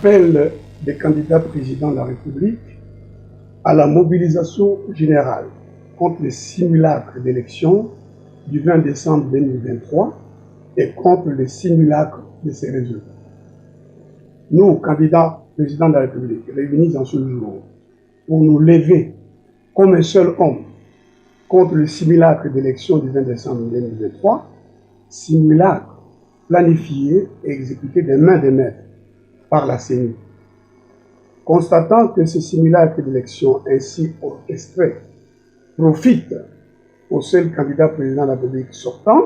appelle des candidats présidents de la République à la mobilisation générale contre les simulacres d'élections du 20 décembre 2023 et contre les simulacres de ces résultats. Nous, candidats présidents de la République, réunis en ce jour pour nous lever comme un seul homme contre le simulacre d'élections du 20 décembre 2023, simulacre planifié et exécuté des mains des maîtres par la CENI. Constatant que ce simulacre d'élection ainsi orchestré profite au seul candidat président de la République sortant,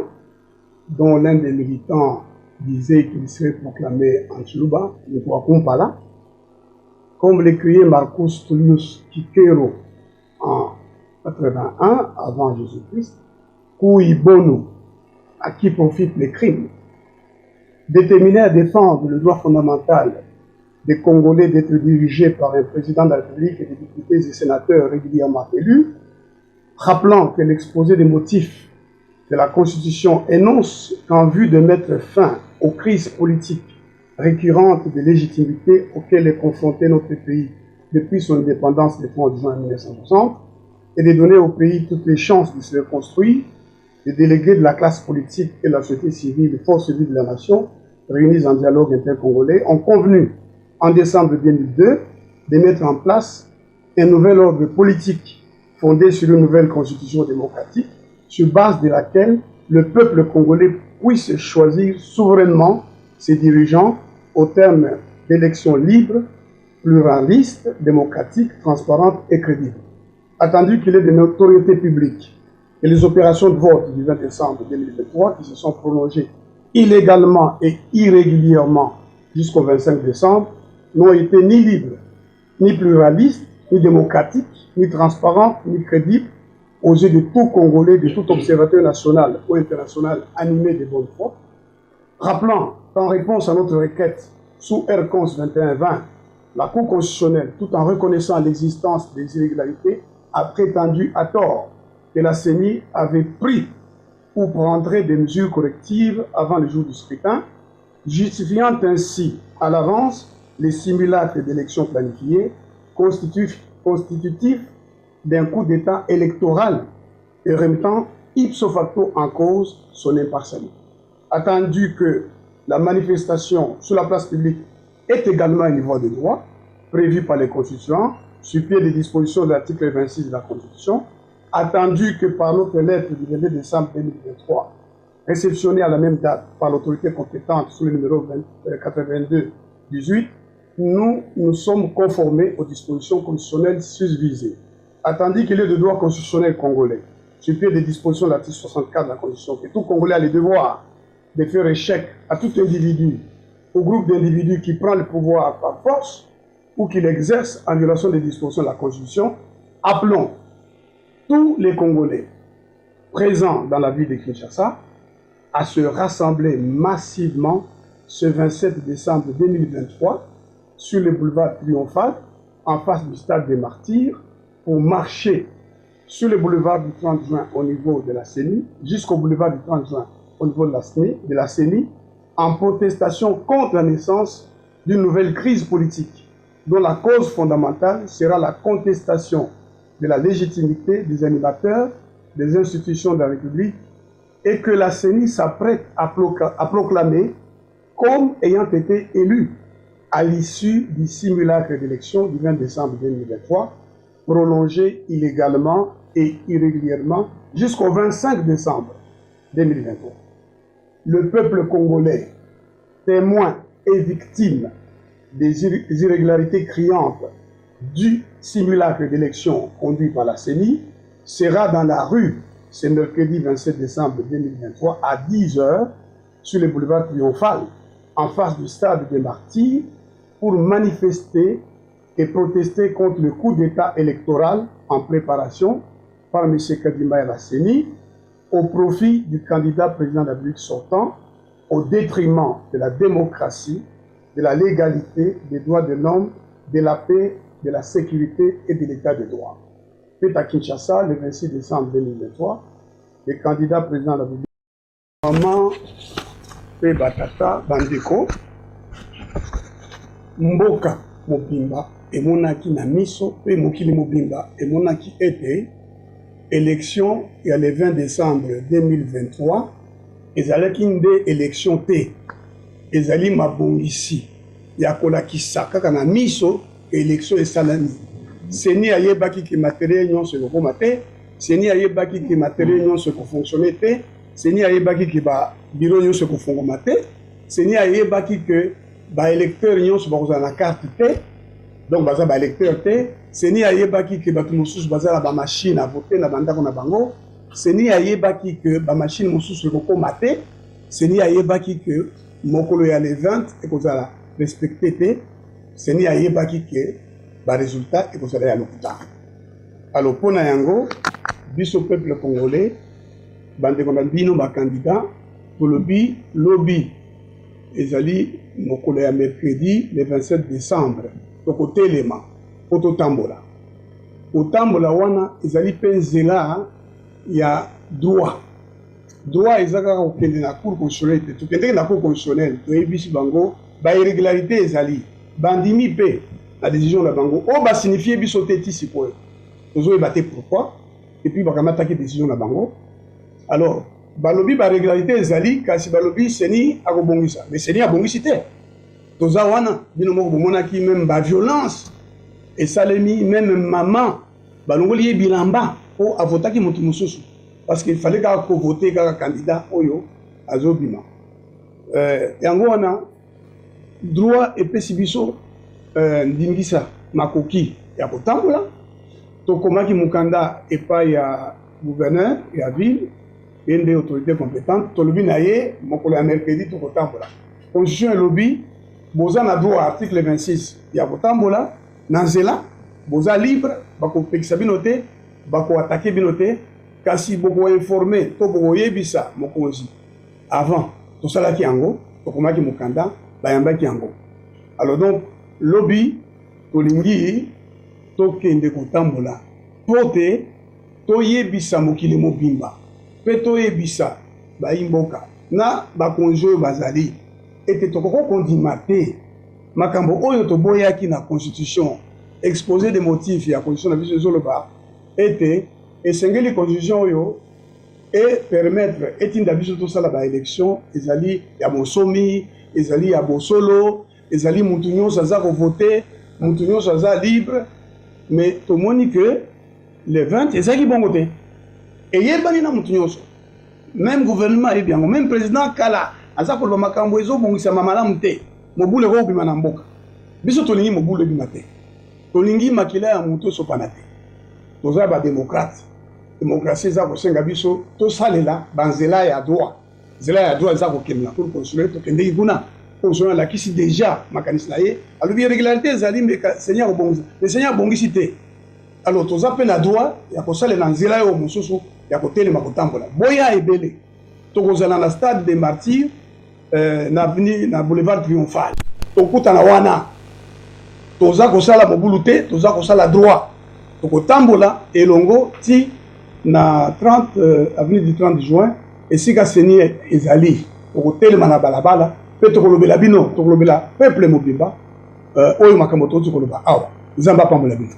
dont l'un des militants disait qu'il serait proclamé en Tchoulouba, ne croyons pas là, comme l'écuyer Marcus Tullius Cicero en 81 avant Jésus-Christ, Cui Bono, à qui profitent les crimes, déterminé à défendre le droit fondamental des Congolais d'être dirigés par un président de la République et des députés et sénateurs régulièrement élus, rappelant que l'exposé des motifs de la Constitution énonce qu'en vue de mettre fin aux crises politiques récurrentes de légitimité auxquelles est confronté notre pays depuis son indépendance le 30 juin 1960 et de donner au pays toutes les chances de se reconstruire, les délégués de la classe politique et de la société civile, les forces vives de la nation, réunis en dialogue intercongolais, ont convenu en décembre 2002 de mettre en place un nouvel ordre politique fondé sur une nouvelle constitution démocratique, sur base de laquelle le peuple congolais puisse choisir souverainement ses dirigeants au terme d'élections libres, pluralistes, démocratiques, transparentes et crédibles. Attendu qu'il est de notoriété publique et les opérations de vote du 20 décembre 2023 qui se sont prolongées illégalement et irrégulièrement jusqu'au 25 décembre n'ont été ni libres, ni pluralistes, ni démocratiques, ni transparentes, ni crédibles aux yeux de tout Congolais, de tout observateur national ou international animé de bonne foi, rappelant qu'en réponse à notre requête sous R-Cons 2120, la Cour constitutionnelle, tout en reconnaissant l'existence des irrégularités, a prétendu à tort que la CENI avait pris ou prendrait des mesures correctives avant le jour du scrutin, justifiant ainsi à l'avance les simulacres d'élections planifiées constitutifs d'un coup d'État électoral et remettant ipso facto en cause son impartialité. Attendu que la manifestation sur la place publique est également un niveau de droit prévu par les constituants, sur pied des dispositions de l'article 26 de la Constitution, attendu que par notre lettre du 22 décembre 2023, réceptionnée à la même date par l'autorité compétente sous le numéro 82-18, nous nous sommes conformés aux dispositions constitutionnelles susvisées. Attendu qu'il est de droit constitutionnel congolais, sur pied des dispositions de l'article 64 de la Constitution, que tout Congolais a le devoir de faire échec à tout individu, au groupe d'individus qui prend le pouvoir par force ou qui l'exerce en violation des dispositions de la Constitution, appelons tous les Congolais présents dans la ville de Kinshasa à se rassembler massivement ce 27 décembre 2023 sur le boulevard Triomphal, en face du stade des Martyrs, pour marcher sur le boulevard du 30 juin au niveau de la CENI, jusqu'au boulevard du 30 juin au niveau de la CENI, en protestation contre la naissance d'une nouvelle crise politique, dont la cause fondamentale sera la contestation de la légitimité des animateurs des institutions de la République et que la CENI s'apprête à proclamer comme ayant été élue à l'issue du simulacre d'élection du 20 décembre 2023, prolongé illégalement et irrégulièrement jusqu'au 25 décembre 2023. Le peuple congolais, témoin et victime des irrégularités criantes du simulacre d'élection conduit par la CENI, sera dans la rue ce mercredi 27 décembre 2023 à 10 h sur le boulevard Triomphal, en face du stade des Martyrs, pour manifester et protester contre le coup d'État électoral en préparation par M. Kadima et la CENI au profit du candidat président de la République sortant, au détriment de la démocratie, de la légalité, des droits de l'homme, de la paix, de la sécurité et de l'état de droit. Fait à Kinshasa, le 26 décembre 2023, le candidat président de la République, Maman Batata Bandeko, mboka mobimba emonaki na miso pe mokili mobimba emonaki ete élection ya le 20 décembre 2023 ezalaki nde élection te ezali mabongisi ya kolakisa kaka na miso élection esalami seni ayebaki ke matériel nyonso ekokoma te seni ayebaki ke matériel nyonso ekofonctionne te seni ayebaki ke babiro nyonso ekofungoma te seni ayebaki ke baélecteur nyonso bakozala na carte te donc baza baélecteur te seni ayebaki ke bato mosusu baza na bamashine a vote na bandako na bango seni ayebaki ke bamashine mosusu ekokoma te seni ayebaki ke mokolo ya le 20 ekozala respecté te seni ayebaki ke baresultat ekozala ya lokuta alors mpona yango biso peuple congolais bandeko na bino bakandidat tolobi lobi ezali mokolo ya mercredi le 27 décembre tokotelema po totambola kotambola wana ezali mpe nzela ya droit eza kaka kokende na cour constitutionnelle te tokendeki na cour constitutionnelle toyebisi bango bairrégularité ezali bandimi mpe na décision na bango oyo basignifie biso te ti sikoyo tozoyeba te pourquoi epuis bakamataki décision na bango alors balobi barégularité ezali kasi balobi seni akobongisa mais seni abongisi te toza wana bino moko bomonaki même baviolence esalemi même mama balongoli ye bilamba po avotaki moto mosusu parce qu'il fallait kaka kovote kaka candidat oyo azobima yango wana droit epesi biso ndingisa makoki ya kotambola tokomaki mokanda epai ya gouverneur ya ville ye nde autorité compétente tolobi na ye mokolo ya mercredi tokotambola constitution elobi boza na droit article 26 ya kotambola na nzela boza libre bakopekisa bino te bakoatake bino te kasi bokoinforme to bokoyebisa mokonzi avant tosalaki yango tokomaki mokanda bayambaki yango alors donc lobi tolingi tokende kotambola po te toyebisa mokili mobimba mpe toyebisa bayimboka na bakonzi oyo bazali ete tokokondima te makambo oyo toboyaki na constitution exposé des motifs ya constitution na biso ezoloba ete esengeli constitution oyo e permettre etinda biso tosala baélection ezali ya bonsomi ezali ya bosolo ezali mutu nyonso aza kovote mutu nyonso aza libre mais tomoni que le 20 ezalaki bongo te eyebani na mutu nyonso même gouvernement ayebi yango même président kala aza koloba makambo ezobongisama malamu te mobulu ekobima na mboka biso tolingi mobulu ebima te tolingi makila ya mutu esopana te toza badémocrate démocratie eza kosenga biso tosalela banzela ya droit nzela ya droit eza kokende na cour constitutionnelle tokendeki kuna constitutionnelle alakisi déjà makanisi na ye alobi irrégularité ezali meka seigneur akobongisa mais seigneur abongisi te alors toza mpe na droit ya kosalela nzela oyo mosusu ya kotelema kotambola boya ebele tokozala na stade des martyrs na avenue na boulevard triomphal tokutana wana toza kosala mobulu te toza kosala droit tokotambola elongo ti na 30 avenue du 30 juin esika seni ezali tokotelema na balabala mpe tokolobela bino tokolobela peuple mobimba oyo makambo toti koloba awa nzambe apambola bino